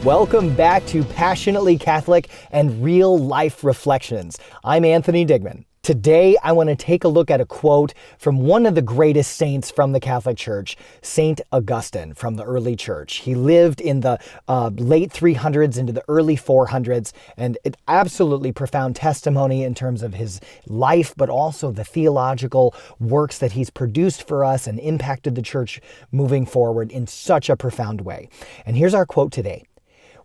Welcome back to Passionately Catholic and Real Life Reflections. I'm Anthony Digmann. Today, I want to take a look at a quote from one of the greatest saints from the Catholic Church, Saint Augustine from the early church. He lived in the late 300s into the early 400s, and it absolutely profound testimony in terms of his life, but also the theological works that he's produced for us and impacted the church moving forward in such a profound way. And here's our quote today.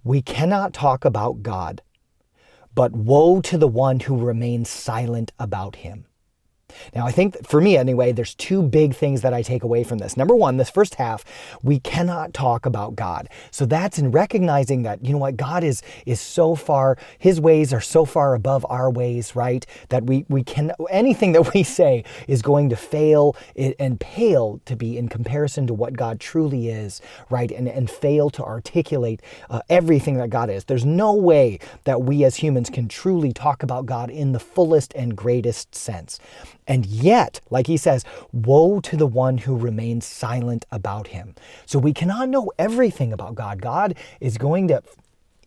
"We cannot talk about God, but woe to the one who remains silent about him." Now, I think for me anyway, there's two big things that I take away from this. Number one, this first half, we cannot talk about God. So that's in recognizing that, you know what, God is so far, his ways are so far above our ways, right? That we can, anything that we say is going to fail and pale to be in comparison to what God truly is, right? And fail to articulate everything that God is. There's no way that we as humans can truly talk about God in the fullest and greatest sense. And yet, like he says, woe to the one who remains silent about him. So we cannot know everything about God. God is going to,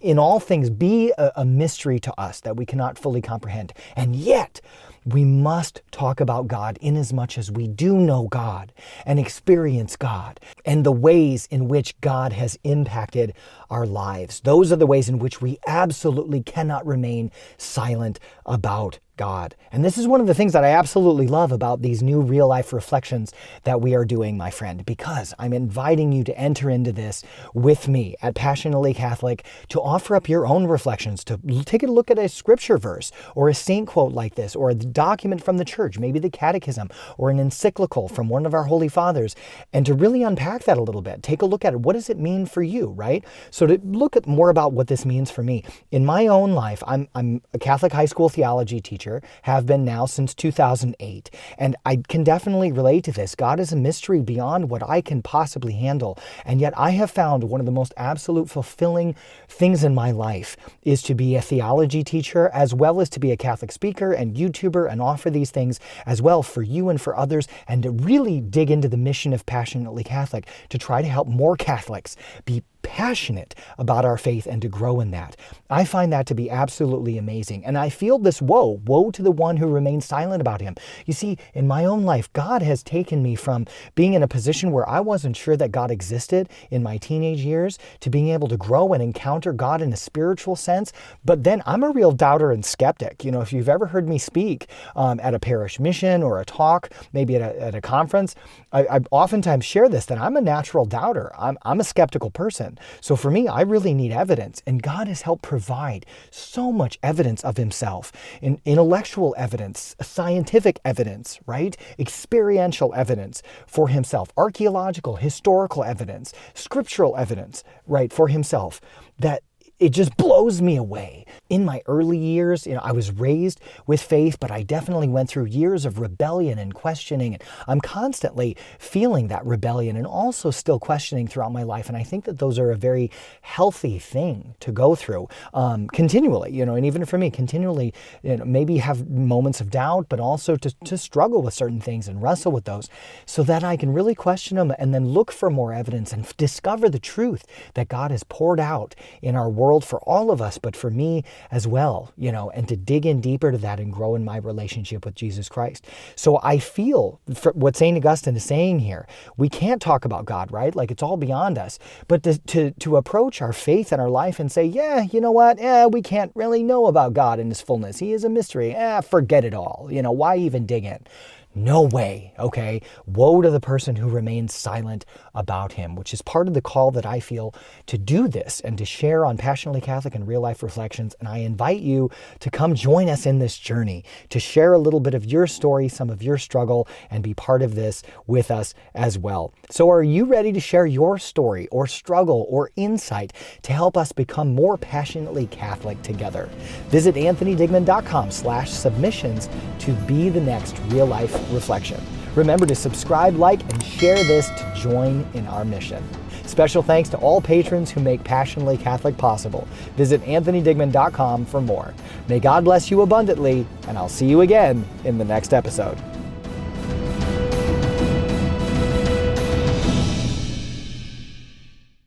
in all things, be a mystery to us that we cannot fully comprehend. And yet, we must talk about God inasmuch as we do know God and experience God and the ways in which God has impacted our lives. Those are the ways in which we absolutely cannot remain silent about God. And this is one of the things that I absolutely love about these new real life reflections that we are doing, my friend, because I'm inviting you to enter into this with me at Passionately Catholic to offer up your own reflections, to take a look at a scripture verse or a saint quote like this, or a document from the church, maybe the catechism or an encyclical from one of our holy fathers, and to really unpack that a little bit. Take a look at it. What does it mean for you, right? So to look at more about what this means for me. In my own life, I'm a Catholic high school theology teacher, have been now since 2008. And I can definitely relate to this. God is a mystery beyond what I can possibly handle. And yet I have found one of the most absolute fulfilling things in my life is to be a theology teacher, as well as to be a Catholic speaker and YouTuber and offer these things as well for you and for others, and to really dig into the mission of Passionately Catholic to try to help more Catholics be passionate about our faith and to grow in that. I find that to be absolutely amazing. And I feel this woe to the one who remains silent about him. You see, in my own life, God has taken me from being in a position where I wasn't sure that God existed in my teenage years to being able to grow and encounter God in a spiritual sense. But then I'm a real doubter and skeptic. You know, if you've ever heard me speak at a parish mission or a talk, maybe at a conference, I oftentimes share this, that I'm a natural doubter. I'm a skeptical person. So for me, I really need evidence, and God has helped provide so much evidence of himself, intellectual evidence, scientific evidence, right? Experiential evidence for himself, archaeological, historical evidence, scriptural evidence, right, for himself, that it just blows me away. In my early years, I was raised with faith, but I definitely went through years of rebellion and questioning. And I'm constantly feeling that rebellion and also still questioning throughout my life. And I think that those are a very healthy thing to go through continually, and even for me, continually, maybe have moments of doubt, but also to struggle with certain things and wrestle with those so that I can really question them and then look for more evidence and discover the truth that God has poured out in our world for all of us, but for me as well, and to dig in deeper to that and grow in my relationship with Jesus Christ. So I feel what St. Augustine is saying here, we can't talk about God, right? Like it's all beyond us, but to approach our faith and our life and say, yeah, you know what? We can't really know about God in his fullness. He is a mystery. Forget it all. Why even dig in? No way, okay? Woe to the person who remains silent about him, which is part of the call that I feel to do this and to share on Passionately Catholic and Real Life Reflections. And I invite you to come join us in this journey, to share a little bit of your story, some of your struggle, and be part of this with us as well. So are you ready to share your story or struggle or insight to help us become more passionately Catholic together? Visit anthonydigmann.com/submissions to be the next Real Life Reflection. Remember to subscribe, like, and share this to join in our mission. Special thanks to all patrons who make Passionately Catholic possible. Visit anthonydigmann.com for more. May God bless you abundantly, and I'll see you again in the next episode.